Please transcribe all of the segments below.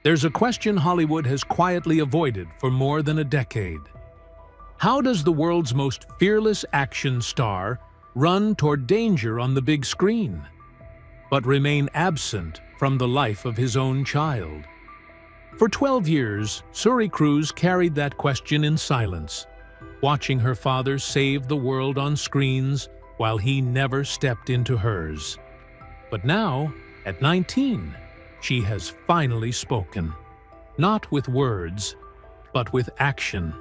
There's a question Hollywood has quietly avoided for more than a decade. How does the world's most fearless action star run toward danger on the big screen, but remain absent from the life of his own child? For 12 years, Suri Cruise carried that question in silence, watching her father save the world on screens while he never stepped into hers. But now, at 19, she has finally spoken. Not with words, but with action.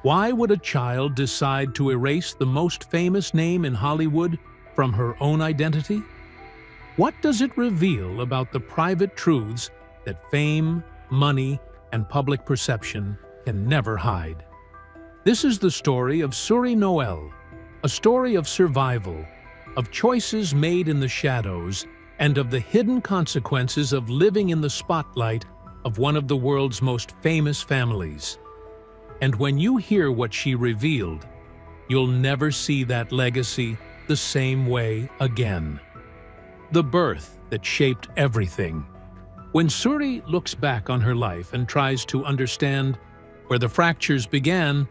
Why would a child decide to erase the most famous name in Hollywood from her own identity? What does it reveal about the private truths that fame, money, and public perception can never hide? This is the story of Suri Noelle, a story of survival, of choices made in the shadows, and of the hidden consequences of living in the spotlight of one of the world's most famous families. And when you hear what she revealed, you'll never see that legacy the same way again. The birth that shaped everything. When Suri looks back on her life and tries to understand where the fractures began,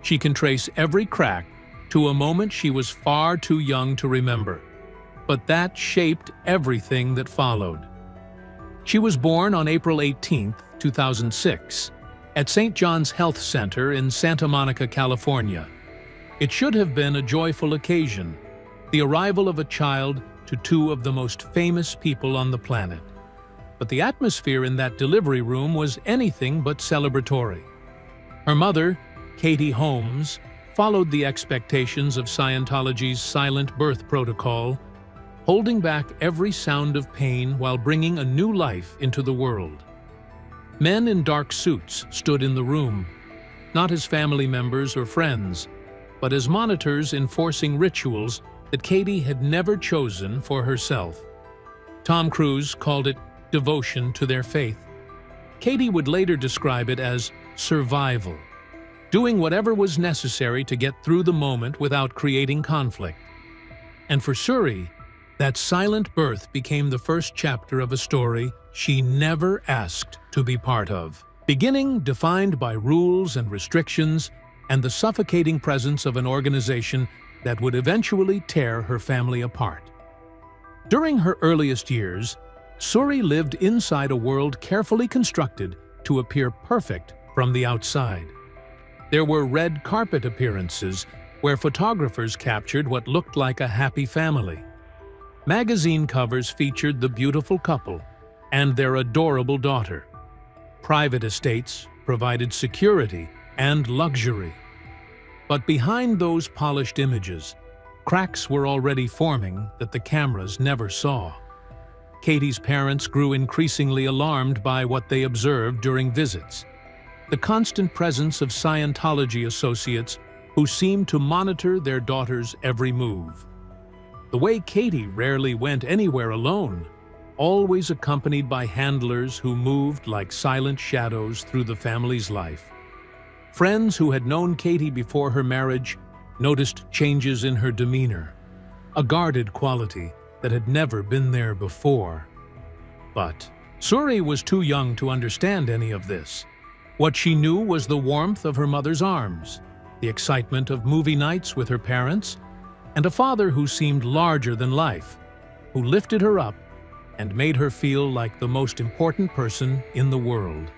she can trace every crack to a moment she was far too young to remember. But that shaped everything that followed. She was born on April 18, 2006, at St. John's Health Center in Santa Monica, California. It should have been a joyful occasion, the arrival of a child to two of the most famous people on the planet. But the atmosphere in that delivery room was anything but celebratory. Her mother, Katie Holmes, followed the expectations of Scientology's silent birth protocol, holding back every sound of pain while bringing a new life into the world. Men in dark suits stood in the room, not as family members or friends, but as monitors enforcing rituals that Katie had never chosen for herself. Tom Cruise called it devotion to their faith. Katie would later describe it as survival, doing whatever was necessary to get through the moment without creating conflict. And for Suri, that silent birth became the first chapter of a story she never asked to be part of. Beginning defined by rules and restrictions and the suffocating presence of an organization that would eventually tear her family apart. During her earliest years, Suri lived inside a world carefully constructed to appear perfect from the outside. There were red carpet appearances where photographers captured what looked like a happy family. Magazine covers featured the beautiful couple and their adorable daughter. Private estates provided security and luxury. But behind those polished images, cracks were already forming that the cameras never saw. Katie's parents grew increasingly alarmed by what they observed during visits. The constant presence of Scientology associates who seemed to monitor their daughter's every move. The way Katie rarely went anywhere alone, always accompanied by handlers who moved like silent shadows through the family's life. Friends who had known Katie before her marriage noticed changes in her demeanor, a guarded quality that had never been there before. But Suri was too young to understand any of this. What she knew was the warmth of her mother's arms, the excitement of movie nights with her parents, and a father who seemed larger than life, who lifted her up and made her feel like the most important person in the world.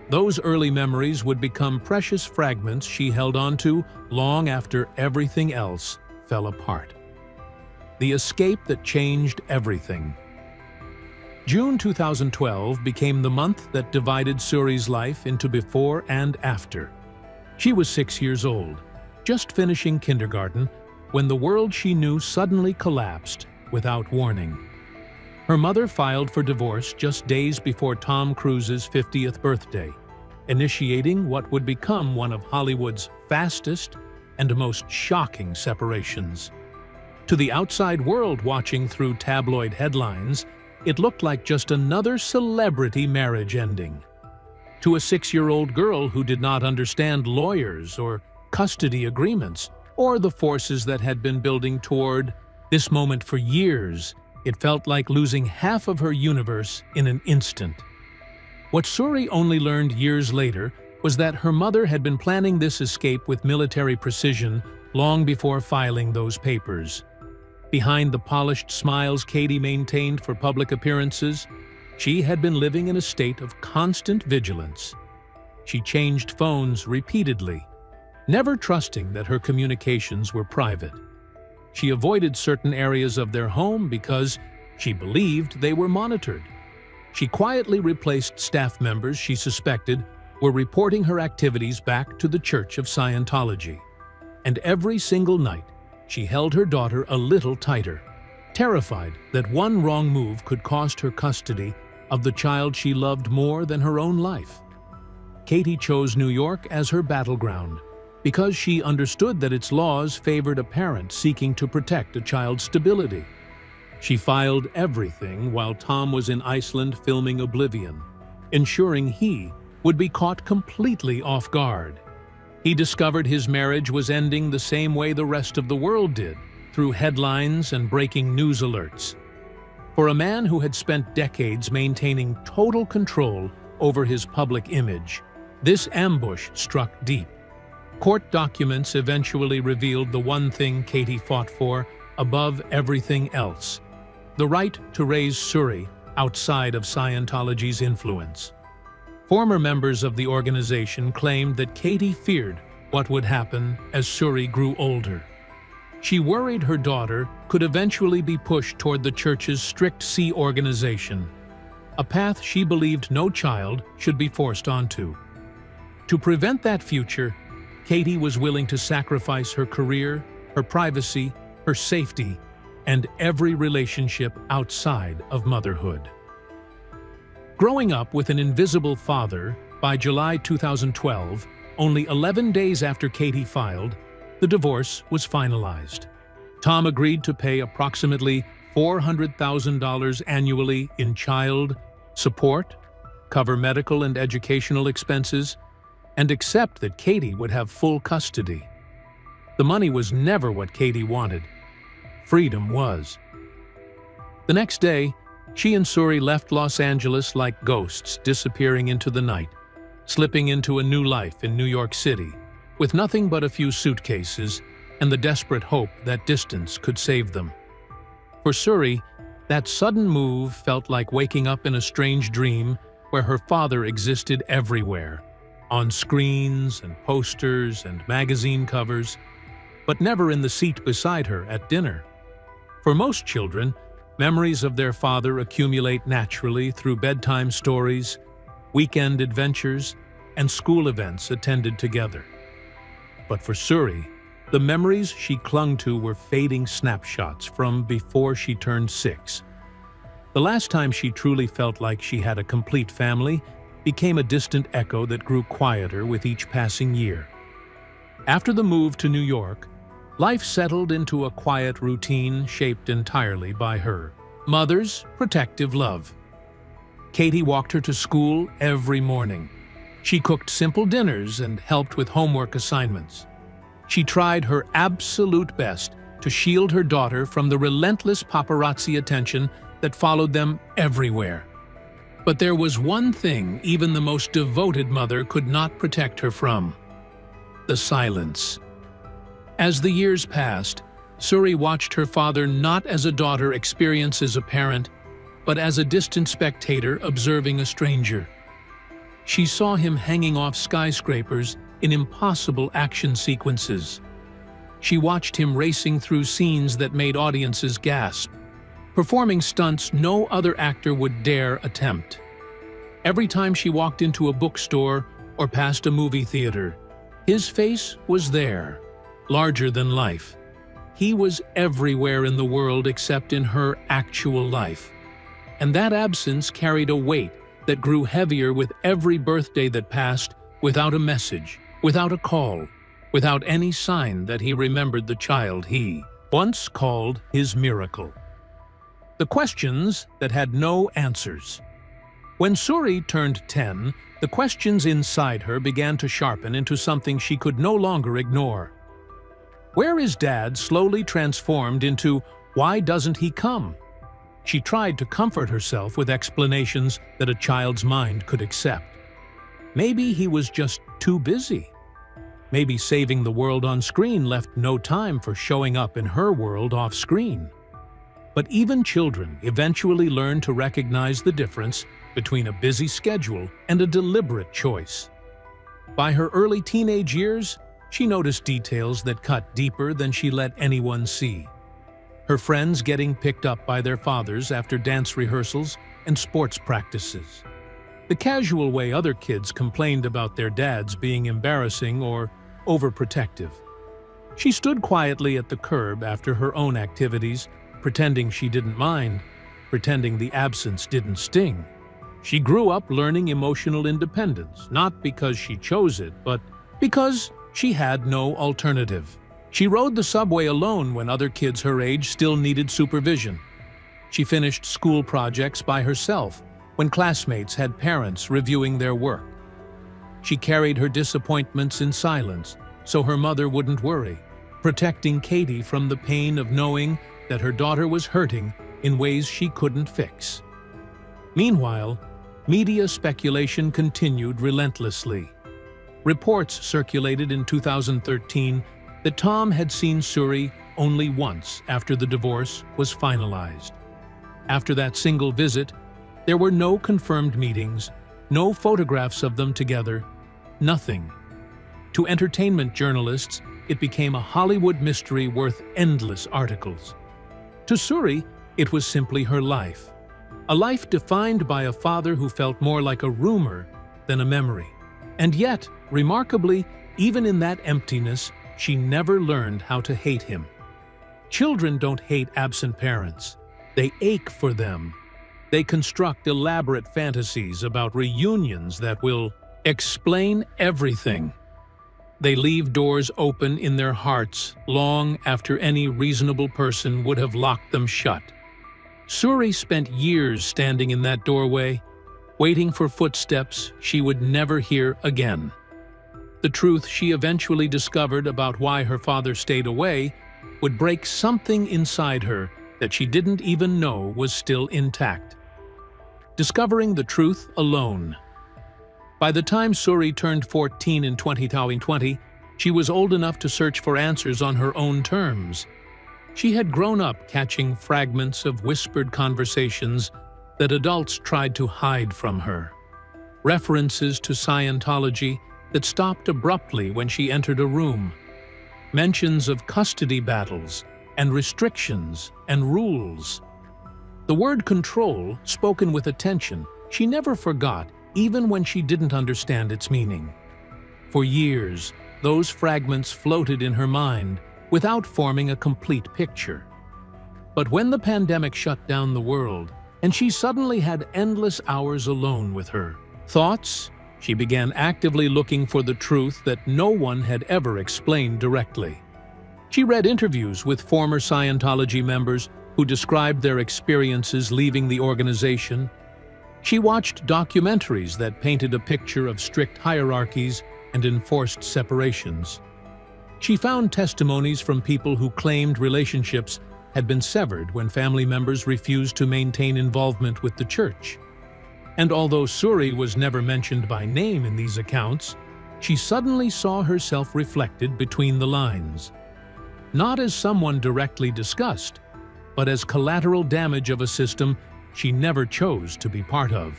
Those early memories would become precious fragments she held onto long after everything else fell apart. The escape that changed everything. June 2012 became the month that divided Suri's life into before and after. She was 6 years old, just finishing kindergarten, when the world she knew suddenly collapsed without warning. Her mother filed for divorce just days before Tom Cruise's 50th birthday, initiating what would become one of Hollywood's fastest and most shocking separations. To the outside world watching through tabloid headlines, it looked like just another celebrity marriage ending. To a 6-year-old girl who did not understand lawyers or custody agreements, or the forces that had been building toward this moment for years, it felt like losing half of her universe in an instant. What Suri only learned years later was that her mother had been planning this escape with military precision long before filing those papers. Behind the polished smiles Katie maintained for public appearances, she had been living in a state of constant vigilance. She changed phones repeatedly, never trusting that her communications were private. She avoided certain areas of their home because she believed they were monitored. She quietly replaced staff members she suspected were reporting her activities back to the Church of Scientology. And every single night, she held her daughter a little tighter, terrified that one wrong move could cost her custody of the child she loved more than her own life. Katie chose New York as her battleground because she understood that its laws favored a parent seeking to protect a child's stability. She filed everything while Tom was in Iceland filming Oblivion, ensuring he would be caught completely off guard. He discovered his marriage was ending the same way the rest of the world did, through headlines and breaking news alerts. For a man who had spent decades maintaining total control over his public image, this ambush struck deep. Court documents eventually revealed the one thing Katie fought for above everything else: the right to raise Suri outside of Scientology's influence. Former members of the organization claimed that Katie feared what would happen as Suri grew older. She worried her daughter could eventually be pushed toward the church's strict C organization, a path she believed no child should be forced onto. To prevent that future, Katie was willing to sacrifice her career, her privacy, her safety, and every relationship outside of motherhood. Growing up with an invisible father, by July 2012, only 11 days after Katie filed, the divorce was finalized. Tom agreed to pay approximately $400,000 annually in child support, cover medical and educational expenses, and accept that Katie would have full custody. The money was never what Katie wanted. Freedom was. The next day, she and Suri left Los Angeles like ghosts disappearing into the night, slipping into a new life in New York City, with nothing but a few suitcases and the desperate hope that distance could save them. For Suri, that sudden move felt like waking up in a strange dream where her father existed everywhere, on screens and posters and magazine covers, but never in the seat beside her at dinner. For most children, memories of their father accumulate naturally through bedtime stories, weekend adventures, and school events attended together. But for Suri, the memories she clung to were fading snapshots from before she turned 6. The last time she truly felt like she had a complete family became a distant echo that grew quieter with each passing year. After the move to New York, life settled into a quiet routine shaped entirely by her mother's protective love. Katie walked her to school every morning. She cooked simple dinners and helped with homework assignments. She tried her absolute best to shield her daughter from the relentless paparazzi attention that followed them everywhere. But there was one thing even the most devoted mother could not protect her from: the silence. As the years passed, Suri watched her father not as a daughter experience as a parent, but as a distant spectator observing a stranger. She saw him hanging off skyscrapers in impossible action sequences. She watched him racing through scenes that made audiences gasp, performing stunts no other actor would dare attempt. Every time she walked into a bookstore or past a movie theater, his face was there, larger than life. He was everywhere in the world except in her actual life. And that absence carried a weight that grew heavier with every birthday that passed without a message, without a call, without any sign that he remembered the child he once called his miracle. The questions that had no answers. When Suri turned 10, the questions inside her began to sharpen into something she could no longer ignore. Where is Dad slowly transformed into, why doesn't he come? She tried to comfort herself with explanations that a child's mind could accept. Maybe he was just too busy. Maybe saving the world on screen left no time for showing up in her world off screen. But even children eventually learn to recognize the difference between a busy schedule and a deliberate choice. By her early teenage years, she noticed details that cut deeper than she let anyone see. Her friends getting picked up by their fathers after dance rehearsals and sports practices. The casual way other kids complained about their dads being embarrassing or overprotective. She stood quietly at the curb after her own activities, pretending she didn't mind, pretending the absence didn't sting. She grew up learning emotional independence, not because she chose it, but because she had no alternative. She rode the subway alone when other kids her age still needed supervision. She finished school projects by herself when classmates had parents reviewing their work. She carried her disappointments in silence so her mother wouldn't worry, protecting Katie from the pain of knowing that her daughter was hurting in ways she couldn't fix. Meanwhile, media speculation continued relentlessly. Reports circulated in 2013 that Tom had seen Suri only once after the divorce was finalized. After that single visit, there were no confirmed meetings, no photographs of them together, nothing. To entertainment journalists, it became a Hollywood mystery worth endless articles. To Suri, it was simply her life. A life defined by a father who felt more like a rumor than a memory. And yet, remarkably, even in that emptiness, she never learned how to hate him. Children don't hate absent parents. They ache for them. They construct elaborate fantasies about reunions that will explain everything. They leave doors open in their hearts long after any reasonable person would have locked them shut. Suri spent years standing in that doorway, waiting for footsteps she would never hear again. The truth she eventually discovered about why her father stayed away would break something inside her that she didn't even know was still intact. Discovering the truth alone. By the time Suri turned 14 in 2020, she was old enough to search for answers on her own terms. She had grown up catching fragments of whispered conversations that adults tried to hide from her. References to Scientology that stopped abruptly when she entered a room. Mentions of custody battles and restrictions and rules. The word control, spoken with attention, she never forgot, even when she didn't understand its meaning. For years, those fragments floated in her mind without forming a complete picture. But when the pandemic shut down the world, and she suddenly had endless hours alone with her thoughts, she began actively looking for the truth that no one had ever explained directly. She read interviews with former Scientology members who described their experiences leaving the organization. She watched documentaries that painted a picture of strict hierarchies and enforced separations. She found testimonies from people who claimed relationships had been severed when family members refused to maintain involvement with the church. And although Suri was never mentioned by name in these accounts, she suddenly saw herself reflected between the lines. Not as someone directly discussed, but as collateral damage of a system she never chose to be part of.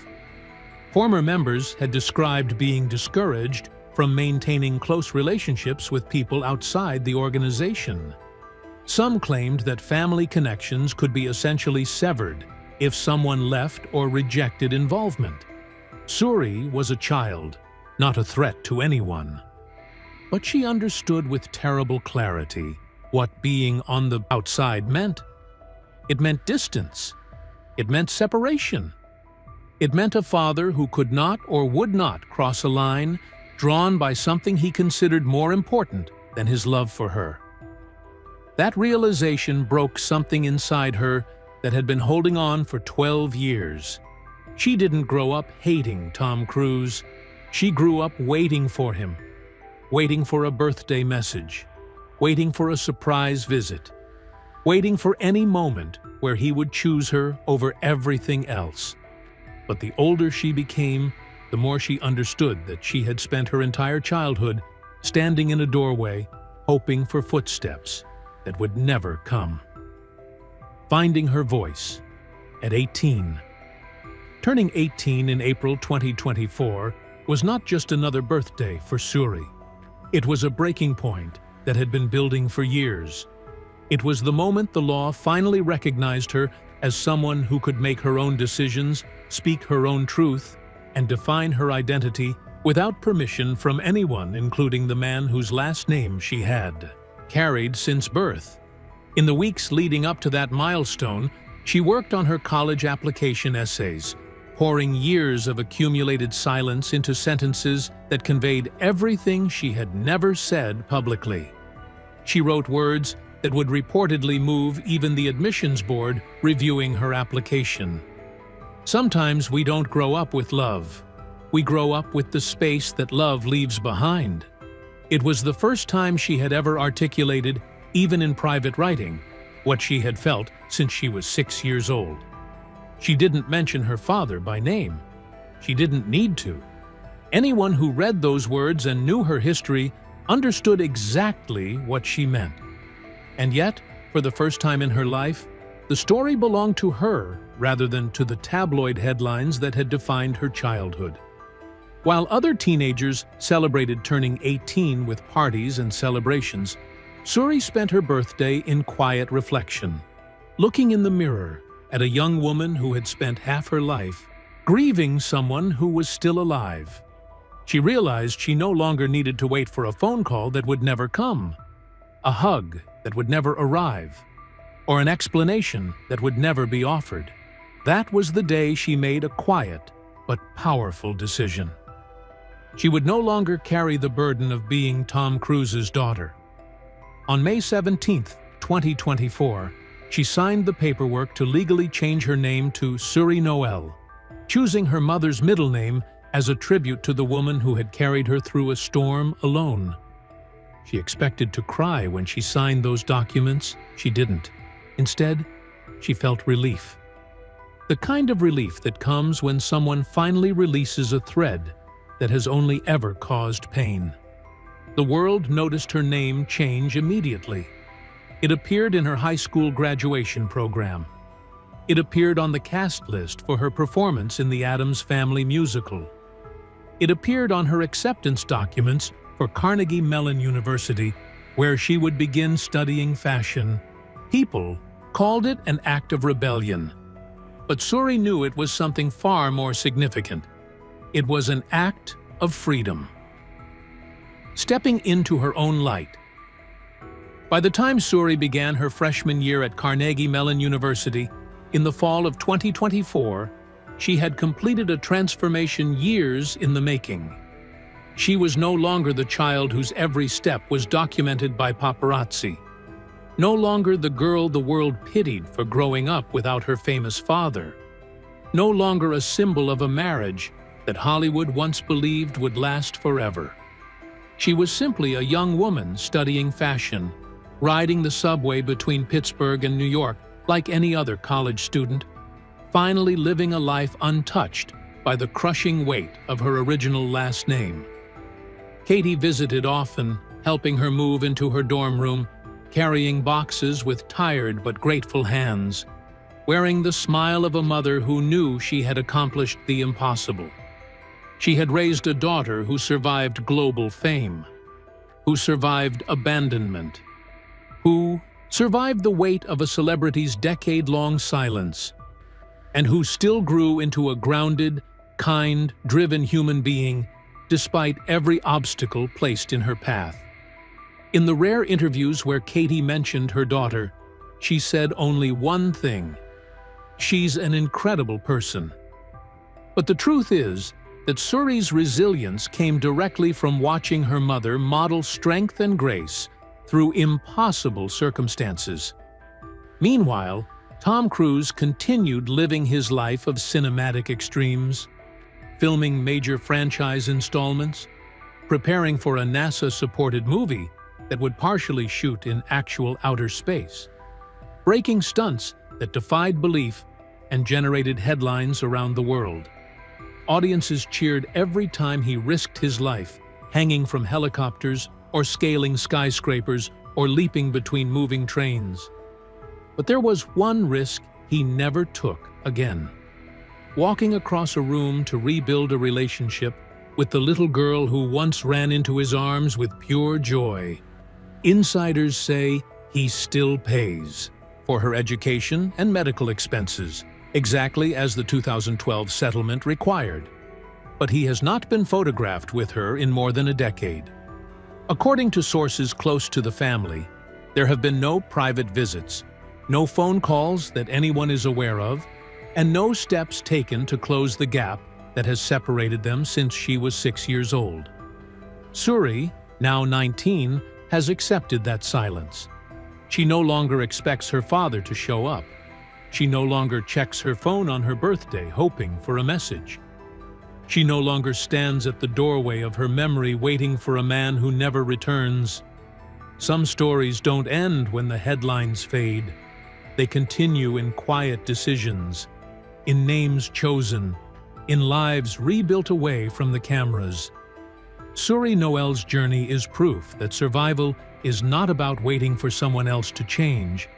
Former members had described being discouraged from maintaining close relationships with people outside the organization. Some claimed that family connections could be essentially severed if someone left or rejected involvement. Suri was a child, not a threat to anyone. But she understood with terrible clarity what being on the outside meant. It meant distance. It meant separation. It meant a father who could not or would not cross a line drawn by something he considered more important than his love for her. That realization broke something inside her that had been holding on for 12 years. She didn't grow up hating Tom Cruise. She grew up waiting for him, waiting for a birthday message, waiting for a surprise visit, waiting for any moment where he would choose her over everything else. But the older she became, the more she understood that she had spent her entire childhood standing in a doorway, hoping for footsteps that would never come. Finding her voice at 18. Turning 18 in April 2024 was not just another birthday for Suri. It was a breaking point that had been building for years. It was the moment the law finally recognized her as someone who could make her own decisions, speak her own truth, and define her identity without permission from anyone, including the man whose last name she had carried since birth. In the weeks leading up to that milestone, she worked on her college application essays, pouring years of accumulated silence into sentences that conveyed everything she had never said publicly. She wrote words that would reportedly move even the admissions board reviewing her application. Sometimes we don't grow up with love. We grow up with the space that love leaves behind. It was the first time she had ever articulated, even in private writing, what she had felt since she was 6 years old. She didn't mention her father by name. She didn't need to. Anyone who read those words and knew her history understood exactly what she meant. And yet, for the first time in her life, the story belonged to her rather than to the tabloid headlines that had defined her childhood. While other teenagers celebrated turning 18 with parties and celebrations, Suri spent her birthday in quiet reflection, looking in the mirror at a young woman who had spent half her life grieving someone who was still alive. She realized she no longer needed to wait for a phone call that would never come, a hug that would never arrive, or an explanation that would never be offered. That was the day she made a quiet but powerful decision. She would no longer carry the burden of being Tom Cruise's daughter. On May 17, 2024, she signed the paperwork to legally change her name to Suri Noelle, choosing her mother's middle name as a tribute to the woman who had carried her through a storm alone. She expected to cry when she signed those documents. She didn't. Instead, she felt relief. The kind of relief that comes when someone finally releases a thread that has only ever caused pain. The world noticed her name change immediately. It appeared in her high school graduation program. It appeared on the cast list for her performance in the Addams Family musical. It appeared on her acceptance documents for Carnegie Mellon University, where she would begin studying fashion. People called it an act of rebellion. But Suri knew it was something far more significant. It was an act of freedom. Stepping into her own light. By the time Suri began her freshman year at Carnegie Mellon University, in the fall of 2024, she had completed a transformation years in the making. She was no longer the child whose every step was documented by paparazzi. No longer the girl the world pitied for growing up without her famous father. No longer a symbol of a marriage that Hollywood once believed would last forever. She was simply a young woman studying fashion, riding the subway between Pittsburgh and New York like any other college student, finally living a life untouched by the crushing weight of her original last name. Katie visited often, helping her move into her dorm room, carrying boxes with tired but grateful hands, wearing the smile of a mother who knew she had accomplished the impossible. She had raised a daughter who survived global fame, who survived abandonment, who survived the weight of a celebrity's decade-long silence, and who still grew into a grounded, kind, driven human being despite every obstacle placed in her path. In the rare interviews where Katie mentioned her daughter, she said only one thing: she's an incredible person. But the truth is that Suri's resilience came directly from watching her mother model strength and grace through impossible circumstances. Meanwhile, Tom Cruise continued living his life of cinematic extremes, filming major franchise installments, preparing for a NASA-supported movie that would partially shoot in actual outer space. breaking stunts that defied belief and generated headlines around the world. Audiences cheered every time he risked his life, hanging from helicopters or scaling skyscrapers or leaping between moving trains. But there was one risk he never took again. Walking across a room to rebuild a relationship with the little girl who once ran into his arms with pure joy. Insiders say he still pays for her education and medical expenses, exactly as the 2012 settlement required. But he has not been photographed with her in more than a decade. According to sources close to the family, there have been no private visits, no phone calls that anyone is aware of, and no steps taken to close the gap that has separated them since she was 6 years old. Suri, now 19, has accepted that silence. She no longer expects her father to show up. She no longer checks her phone on her birthday hoping for a message. She no longer stands at the doorway of her memory waiting for a man who never returns. Some stories don't end when the headlines fade. They continue in quiet decisions, in names chosen, in lives rebuilt away from the cameras. Suri Noelle's journey is proof that survival is not about waiting for someone else to change,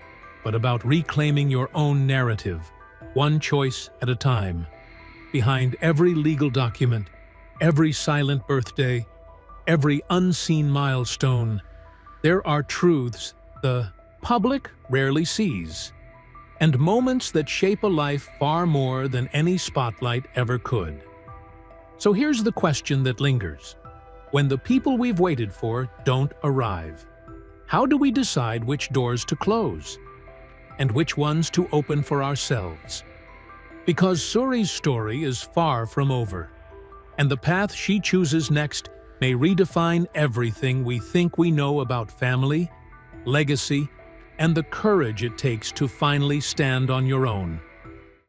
but about reclaiming your own narrative, one choice at a time. Behind every legal document, every silent birthday, every unseen milestone, there are truths the public rarely sees, and moments that shape a life far more than any spotlight ever could. So here's the question that lingers. When the people we've waited for don't arrive, how do we decide which doors to close and which ones to open for ourselves? Because Suri's story is far from over, and the path she chooses next may redefine everything we think we know about family, legacy, and the courage it takes to finally stand on your own.